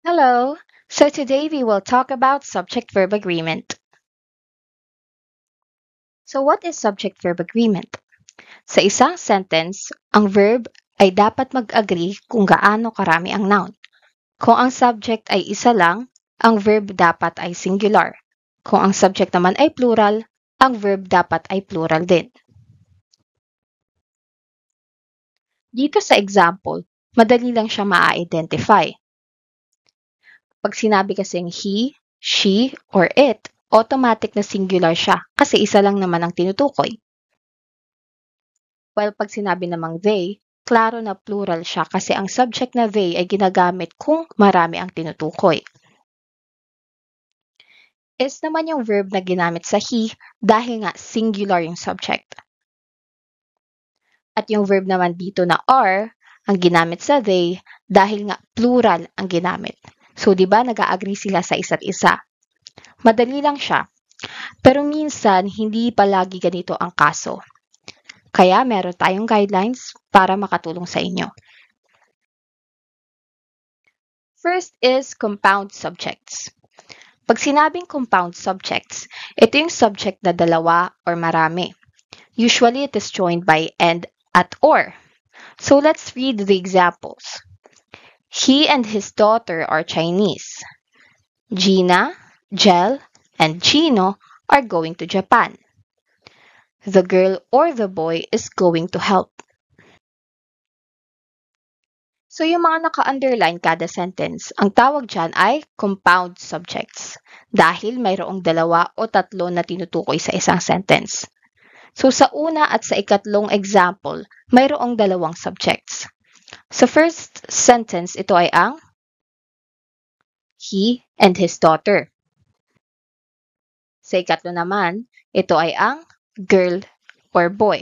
Hello. So today we will talk about subject-verb agreement. So what is subject-verb agreement? Sa isang sentence, ang verb ay dapat mag-agree kung gaano karami ang noun. Kung ang subject ay isa lang, ang verb dapat ay singular. Kung ang subject naman ay plural, ang verb dapat ay plural din. Dito sa example, madali lang siya ma-identify. Pag sinabi kasing he, she, or it, automatic na singular siya kasi isa lang naman ang tinutukoy. While pag sinabi namang they, klaro na plural siya kasi ang subject na they ay ginagamit kung marami ang tinutukoy. Is naman yung verb na ginamit sa he dahil nga singular yung subject. At yung verb naman dito na are, ang ginamit sa they dahil nga plural ang ginamit. So, di ba nag-agree sila sa isa't isa? Madali lang siya. Pero minsan, hindi palagi ganito ang kaso. Kaya meron tayong guidelines para makatulong sa inyo. First is compound subjects. Pag sinabing compound subjects, ito yung subject na dalawa or marami. Usually, it is joined by and at or. So let's read the examples. He and his daughter are Chinese. Gina, Jel, and Chino are going to Japan. The girl or the boy is going to help. So yung mga naka-underline kada sentence, ang tawag dyan ay compound subjects dahil mayroong dalawa o tatlo na tinutukoy sa isang sentence. So sa una at sa ikatlong example, mayroong dalawang subjects. Sa first sentence, ito ay ang he and his daughter. Sa ikatlo naman, ito ay ang girl or boy.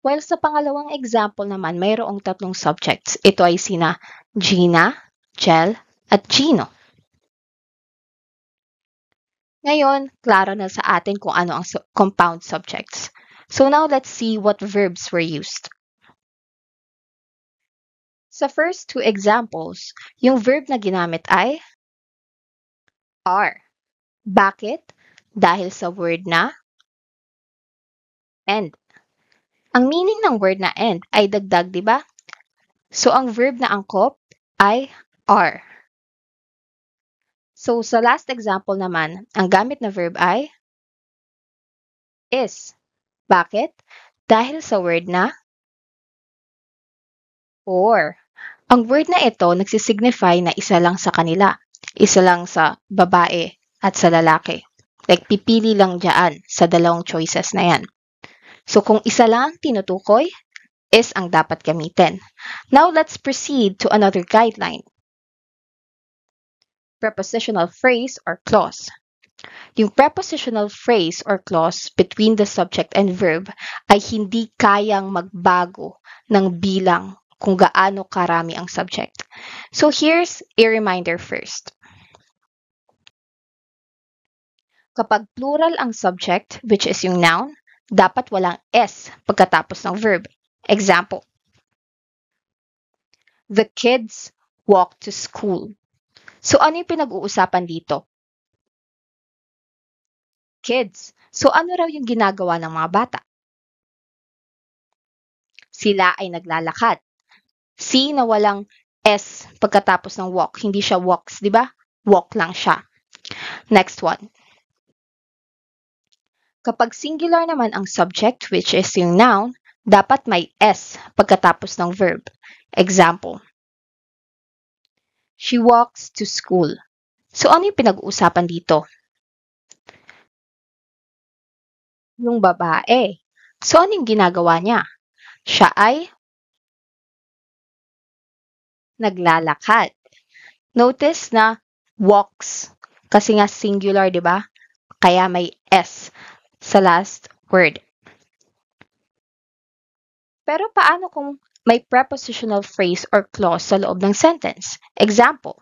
While sa pangalawang example naman, mayroong tatlong subjects. Ito ay sina Gina, Jel, at Gino. Ngayon, klaro na sa atin kung ano ang compound subjects. So now let's see what verbs were used. Sa first two examples, yung verb na ginamit ay are. Bakit? Dahil sa word na end. Ang meaning ng word na end ay dagdag, di ba? So ang verb na angkop ay are. So sa last example naman, ang gamit na verb ay is. Bakit? Dahil sa word na or. Ang word na ito nagsisignify na isa lang sa kanila. Isa lang sa babae at sa lalaki. Like, pipili lang dyan sa dalawang choices na yan. So, kung isa lang tinutukoy, is ang dapat gamitin. Now, let's proceed to another guideline. Prepositional phrase or clause. Yung prepositional phrase or clause between the subject and verb ay hindi kayang magbago ng bilang kung gaano karami ang subject. So, here's a reminder first. Kapag plural ang subject, which is yung noun, dapat walang S pagkatapos ng verb. Example, the kids walk to school. So, ano yung pinag-uusapan dito? Kids. So, ano raw yung ginagawa ng mga bata? Sila ay naglalakad. See na walang S pagkatapos ng walk. Hindi siya walks, di ba? Walk lang siya. Next one. Kapag singular naman ang subject, which is yung noun, dapat may S pagkatapos ng verb. Example, she walks to school. So, ano yung pinag-uusapan dito? Yung babae. So, ano yung ginagawa niya? Siya ay naglalakad. Notice na walks. Kasi nga singular, di ba? Kaya may S sa last word. Pero paano kung may prepositional phrase or clause sa loob ng sentence? Example,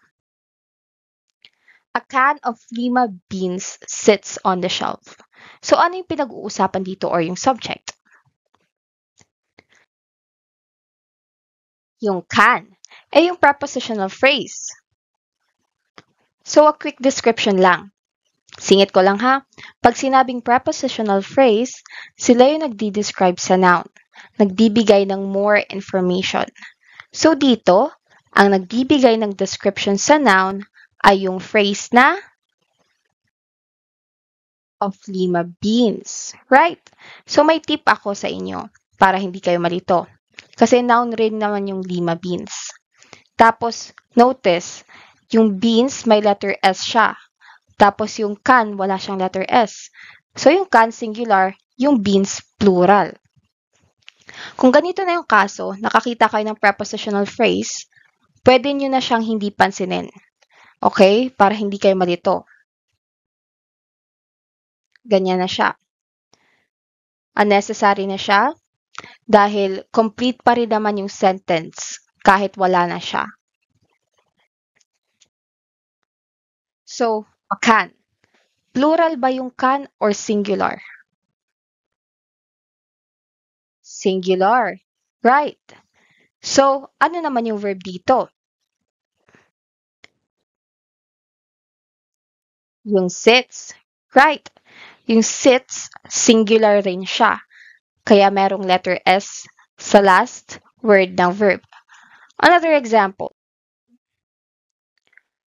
a can of lima beans sits on the shelf. So, ano yung pinag-uusapan dito or yung subject? Yung can. Yung prepositional phrase. So, a quick description lang. Singit ko lang ha. Pag sinabing prepositional phrase, sila yung nagdi-describe sa noun. Nagbibigay ng more information. So, dito, ang nagbibigay ng description sa noun ay yung phrase na of lima beans. Right? So, may tip ako sa inyo para hindi kayo malito. Kasi noun rin naman yung lima beans. Tapos, notice, yung beans may letter S siya. Tapos, yung can, wala siyang letter S. So, yung can singular, yung beans plural. Kung ganito na yung kaso, nakakita kayo ng prepositional phrase, pwede nyo na siyang hindi pansinin. Okay? Para hindi kayo malito. Ganyan na siya. Unnecessary na siya dahil complete pa rin naman yung sentence kahit wala na siya. So, a can. Plural ba yung can or singular? Singular. Right. So, ano naman yung verb dito? Yung sits. Right. Yung sits, singular rin siya. Kaya merong letter S sa last word ng verb. Another example.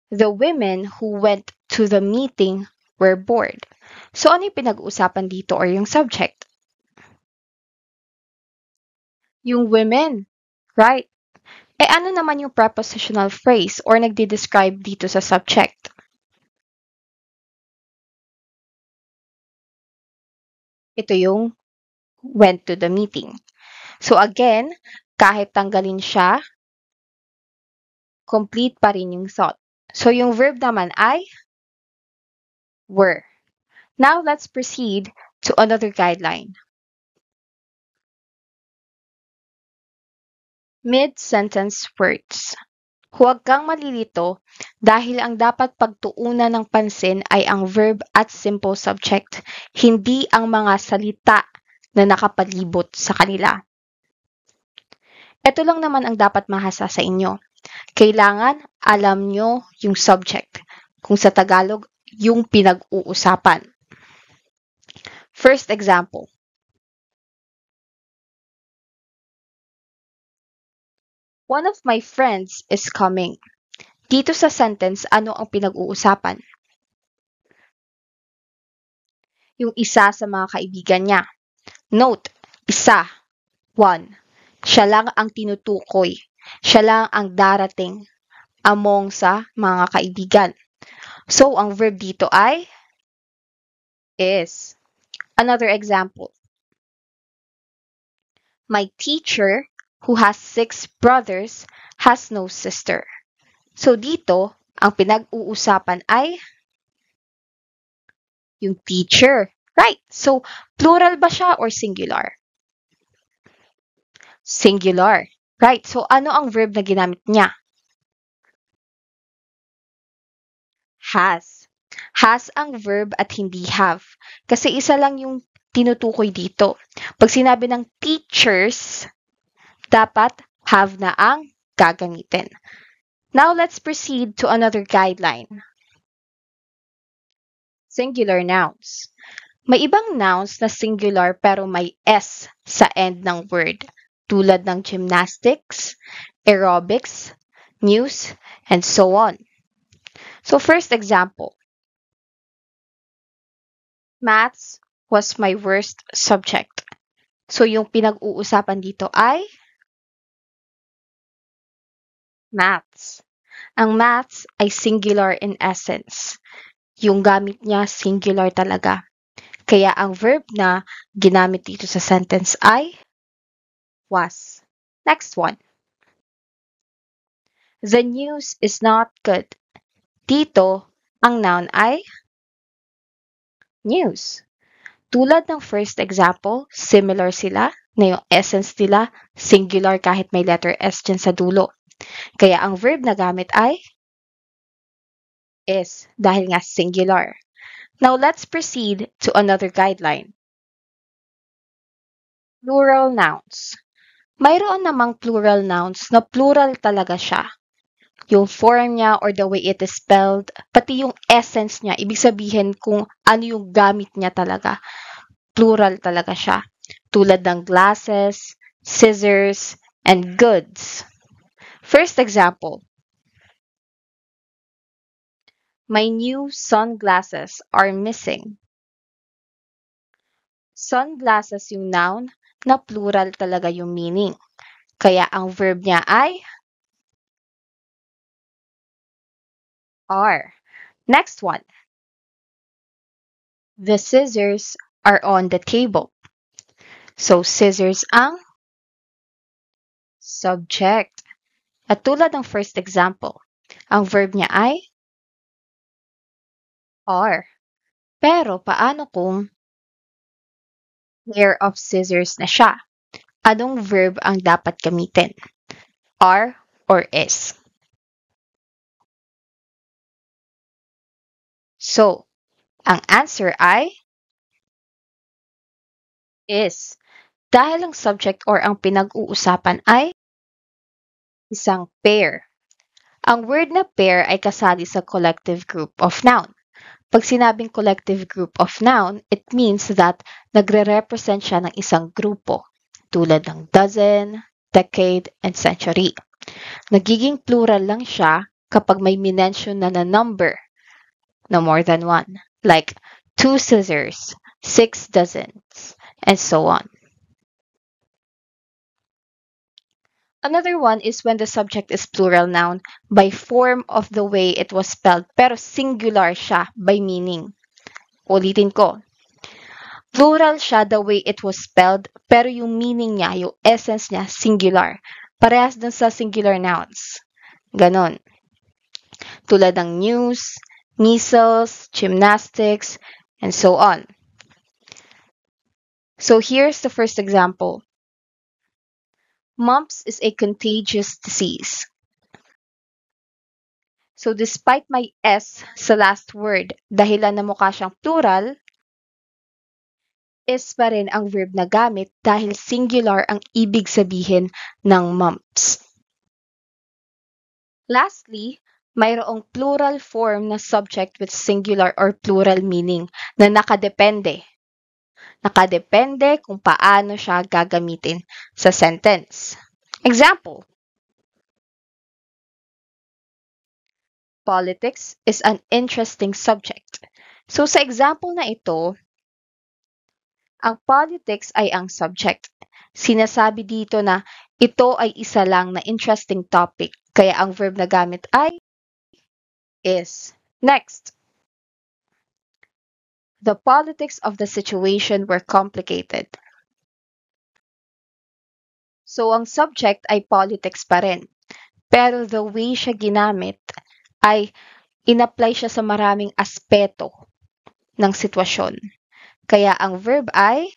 The women who went to the meeting were bored. So, ano yung pinag-uusapan dito or yung subject? Yung women. Right. Ano naman yung prepositional phrase or nagdi-describe dito sa subject? Ito yung went to the meeting. So again, kahit tanggalin siya, complete pa rin yung thought. So yung verb naman ay were. Now let's proceed to another guideline. Mid-sentence words. Huwag kang malilito dahil ang dapat pagtuunan ng pansin ay ang verb at simple subject, hindi ang mga salita na nakapalibot sa kanila. Ito lang naman ang dapat mahasa sa inyo. Kailangan alam nyo yung subject. Kung sa Tagalog, yung pinag-uusapan. First example. One of my friends is coming. Dito sa sentence, ano ang pinag-uusapan? Yung isa sa mga kaibigan niya. Note, isa, one. Siya lang ang tinutukoy. Siya lang ang darating among sa mga kaibigan. So, ang verb dito ay is. Another example. My teacher, who has 6 brothers, has no sister. So, dito, ang pinag-uusapan ay yung teacher. Right. So, plural ba siya or singular? Singular. Right. So, ano ang verb na ginamit niya? Has. Has ang verb at hindi have. Kasi isa lang yung tinutukoy dito. Pag sinabi ng teachers, dapat have na ang gagamitin. Now, let's proceed to another guideline. Singular nouns. May ibang nouns na singular pero may S sa end ng word, tulad ng gymnastics, aerobics, news, and so on. So, first example. Maths was my worst subject. So, yung pinag-uusapan dito ay maths. Ang maths ay singular in essence. Yung gamit niya singular talaga. Kaya ang verb na ginamit dito sa sentence ay was. Next one. The news is not good. Dito, ang noun ay news. Tulad ng first example, similar sila na yung essence nila, singular kahit may letter S dyan sa dulo. Kaya ang verb na gamit ay is dahil nga singular. Now, let's proceed to another guideline. Plural nouns. Mayroon namang plural nouns na plural talaga siya. Yung form niya or the way it is spelled, pati yung essence niya, ibig sabihin kung ano yung gamit niya talaga. Plural talaga siya. Tulad ng glasses, scissors, and goods. First example, my new sunglasses are missing. Sunglasses yung noun na plural talaga yung meaning. Kaya ang verb niya ay are. Next one. The scissors are on the table. So, scissors ang subject. At tulad ng first example, ang verb niya ay are. Pero paano kung pair of scissors na siya? Anong verb ang dapat gamitin? Are or is? So, ang answer ay is. Dahil ang subject or ang pinag-uusapan ay isang pair. Ang word na pair ay kasali sa collective group of noun. Pag sinabing collective group of noun, it means that nagre-represent siya ng isang grupo, tulad ng dozen, decade, and century. Nagiging plural lang siya kapag may minention na number na more than one, like 2 scissors, 6 dozens, and so on. Another one is when the subject is plural noun by form of the way it was spelled, pero singular siya by meaning. Ulitin ko. Plural siya the way it was spelled, pero yung meaning niya, yung essence niya, singular. Parehas dun sa singular nouns. Ganon. Tulad ng news, measles, gymnastics, and so on. So here's the first example. Mumps is a contagious disease. So despite may S sa last word, dahilan na mukha siyang plural, is pa rin ang verb na gamit dahil singular ang ibig sabihin ng mumps. Lastly, mayroong plural form na subject with singular or plural meaning na nakadepende. Nakadepende kung paano siya gagamitin sa sentence. Example, politics is an interesting subject. So sa example na ito, ang politics ay ang subject. Sinasabi dito na ito ay isa lang na interesting topic, kaya ang verb na gamit ay is. Next. The politics of the situation were complicated. So, ang subject ay politics pa rin. Pero the way siya ginamit ay in-apply siya sa maraming aspeto ng sitwasyon. Kaya ang verb ay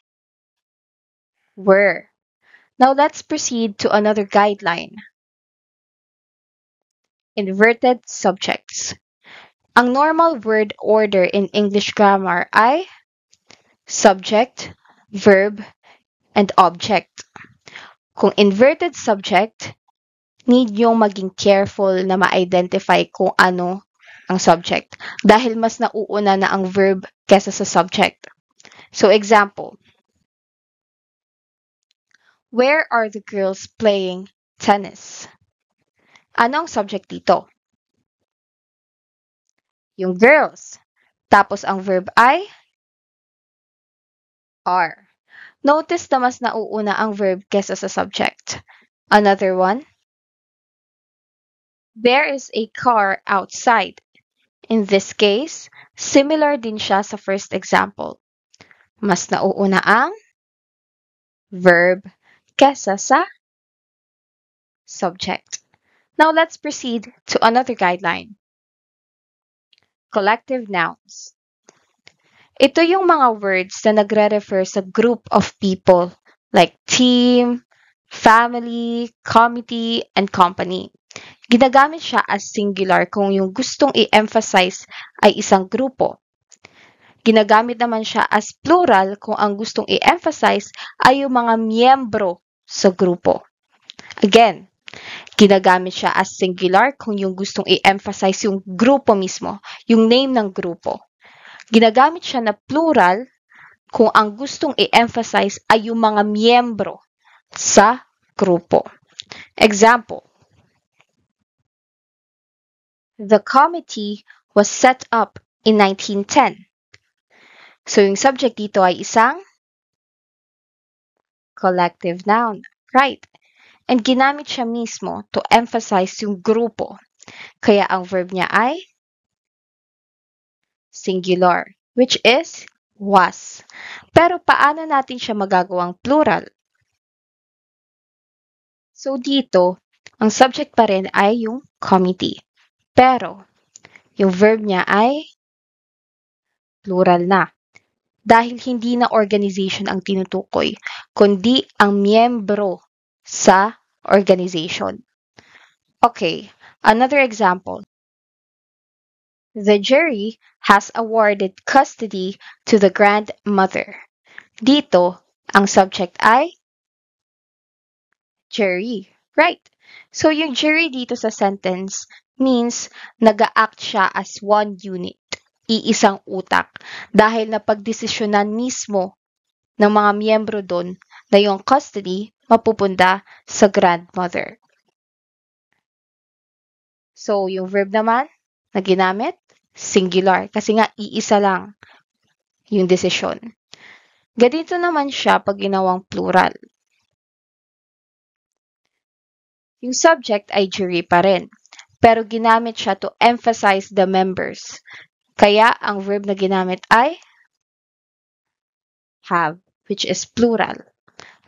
were. Now, let's proceed to another guideline. Inverted subjects. Ang normal word order in English grammar ay subject, verb, and object. Kung inverted subject, need yung maging careful na ma-identify kung ano ang subject dahil mas nauuna na ang verb kesa sa subject. So, example, where are the girls playing tennis? Ano ang subject dito? Yung girls. Tapos ang verb ay are. Notice na mas nauuna ang verb kesa sa subject. Another one. There is a car outside. In this case, similar din siya sa first example. Mas nauuna ang verb kesa sa subject. Now let's proceed to another guideline. Collective nouns. Ito yung mga words na nagre-refer sa group of people like team, family, committee, and company. Ginagamit siya as singular kung yung gustong i-emphasize ay isang grupo. Ginagamit naman siya as plural kung ang gustong i-emphasize ay yung mga miyembro sa grupo. Again, ginagamit siya as singular kung yung gustong i-emphasize yung grupo mismo, yung name ng grupo. Ginagamit siya na plural kung ang gustong i-emphasize ay yung mga miyembro sa grupo. Example, the committee was set up in 1910. So, yung subject dito ay isang collective noun. Right. And ginamit siya mismo to emphasize yung grupo. Kaya ang verb niya ay singular, which is was. Pero paano natin siya magagawang plural? So dito, ang subject pa rin ay yung committee. Pero, yung verb niya ay plural na. Dahil hindi na organization ang tinutukoy, kundi ang miyembro sa organization. Okay, another example. The jury has awarded custody to the grandmother. Dito, ang subject ay jury. Right. So, yung jury dito sa sentence means nag-act siya as one unit, iisang utak, dahil napagdesisyonan mismo ng mga miyembro doon na yung custody mapupunta sa grandmother. So, yung verb naman na ginamit, singular, kasi nga iisa lang yung desisyon. Ganito naman siya pag ginawang plural. Yung subject ay jury pa rin, pero ginamit siya to emphasize the members. Kaya ang verb na ginamit ay have, which is plural.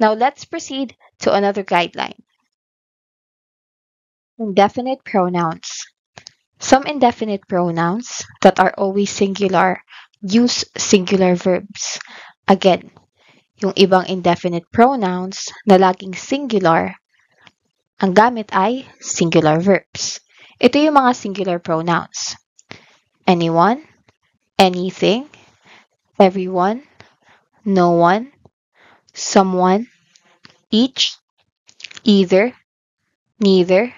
Now let's proceed to another guideline. Indefinite pronouns. Some indefinite pronouns that are always singular use singular verbs. Again, yung ibang indefinite pronouns na laging singular, ang gamit ay singular verbs. Ito yung mga singular pronouns. Anyone, anything, everyone, no one, someone, each, either, neither,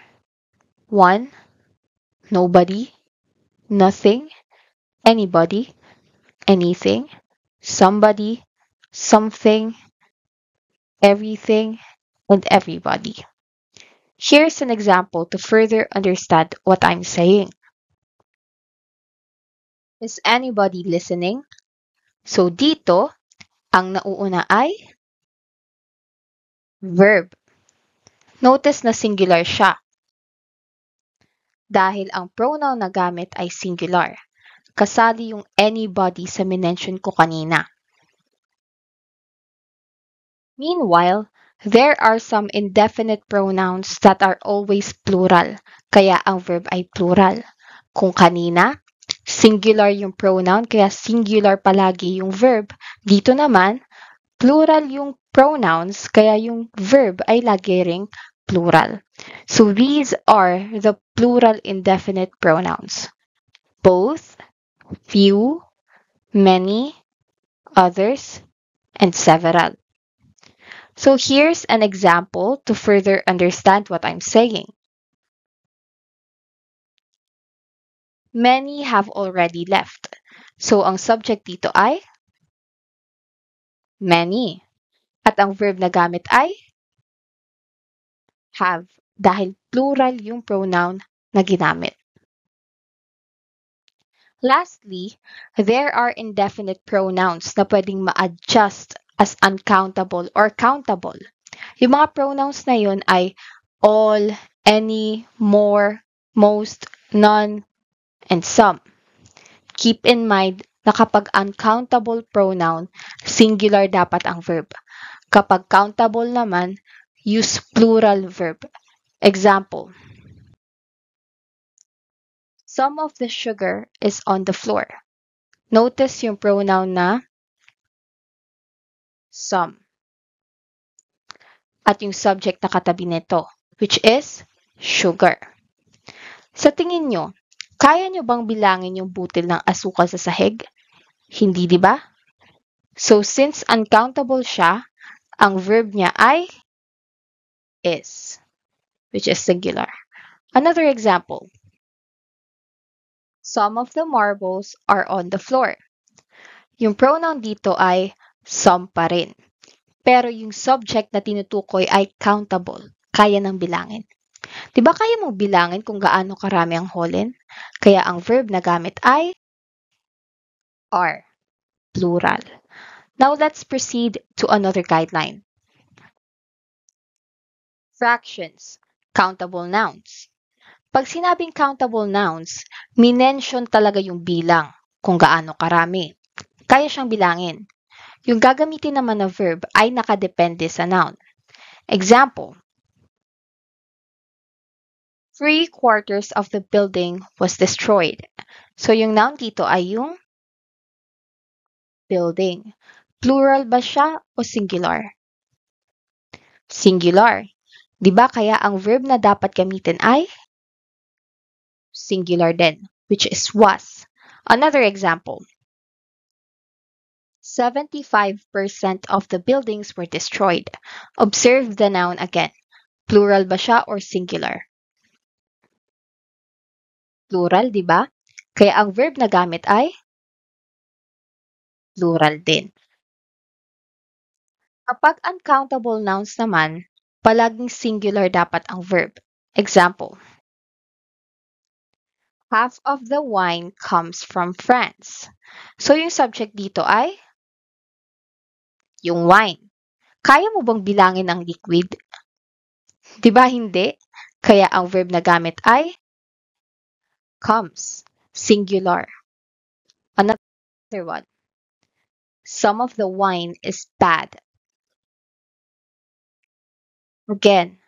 one, nobody, nothing, anybody, anything, somebody, something, everything, and everybody. Here's an example to further understand what I'm saying. Is anybody listening? So dito, ang nauuna ay verb. Notice na singular siya. Dahil ang pronoun na gamit ay singular. Kasali yung anybody sa minention ko kanina. Meanwhile, there are some indefinite pronouns that are always plural, kaya ang verb ay plural. Kung kanina, singular yung pronoun, kaya singular palagi yung verb. Dito naman, plural yung pronouns, kaya yung verb ay lagi ring plural. So these are the plural indefinite pronouns. Both, few, many, others, and several. So here's an example to further understand what I'm saying. Many have already left. So ang subject dito ay many. At ang verb na gamit ay have, dahil plural yung pronoun na ginamit. Lastly, there are indefinite pronouns na pwedeng ma-adjust as uncountable or countable. Yung mga pronouns na yun ay all, any, more, most, none, and some. Keep in mind na kapag uncountable pronoun, singular dapat ang verb. Kapag countable naman, use plural verb. Example, some of the sugar is on the floor. Notice yung pronoun na some. At yung subject na katabi nito, which is sugar. Sa tingin nyo, kaya nyo bang bilangin yung butil ng asukal sa sahig? Hindi, di ba? So, since uncountable siya, ang verb niya ay is. which is singular. Another example, some of the marbles are on the floor. Yung pronoun dito ay some pa rin. Pero yung subject na tinutukoy ay countable, kaya ng bilangin. 'Di ba kaya mong bilangin kung gaano karami ang holin? Kaya ang verb na gamit ay are, plural. Now let's proceed to another guideline. Fractions, countable nouns. Pag sinabing countable nouns, minention talaga yung bilang, kung gaano karami. Kaya siyang bilangin. Yung gagamitin naman na verb ay nakadepende sa noun. Example, 3/4 of the building was destroyed. So yung noun dito ay yung building. Plural ba siya o singular? Singular. 'Di ba kaya ang verb na dapat gamitin ay singular din, which is was. Another example, 75% of the buildings were destroyed. Observe the noun again. Plural ba siya or singular? Plural, di ba? Kaya ang verb na gamit ay plural din. Kapag uncountable nouns naman, palaging singular dapat ang verb. Example, half of the wine comes from France. So yung subject dito ay yung wine. Kaya mo bang bilangin ang liquid? Di ba hindi? Kaya ang verb na gamit ay comes, singular. Another one, some of the wine is bad. Again,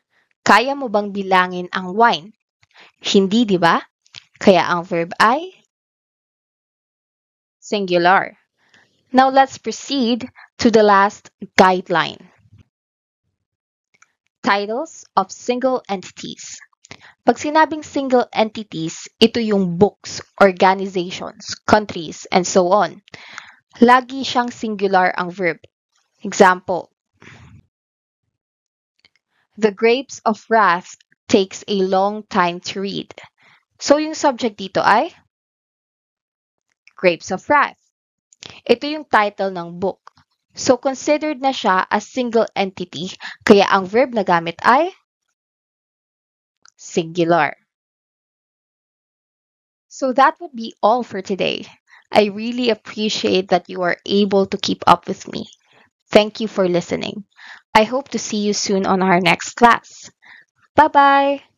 kaya mo bang bilangin ang wine? Hindi, di ba? Kaya ang verb ay singular. Now let's proceed to the last guideline. Titles of single entities. Pag sinabing single entities, ito yung books, organizations, countries, and so on. Lagi siyang singular ang verb. Example, the grapes of wrath takes a long time to read. So yung subject dito ay Grapes of Wrath. Ito yung title ng book. So considered na siya as single entity, kaya ang verb na gamit ay singular. So that would be all for today. I really appreciate that you are able to keep up with me. Thank you for listening. I hope to see you soon on our next class. Bye-bye!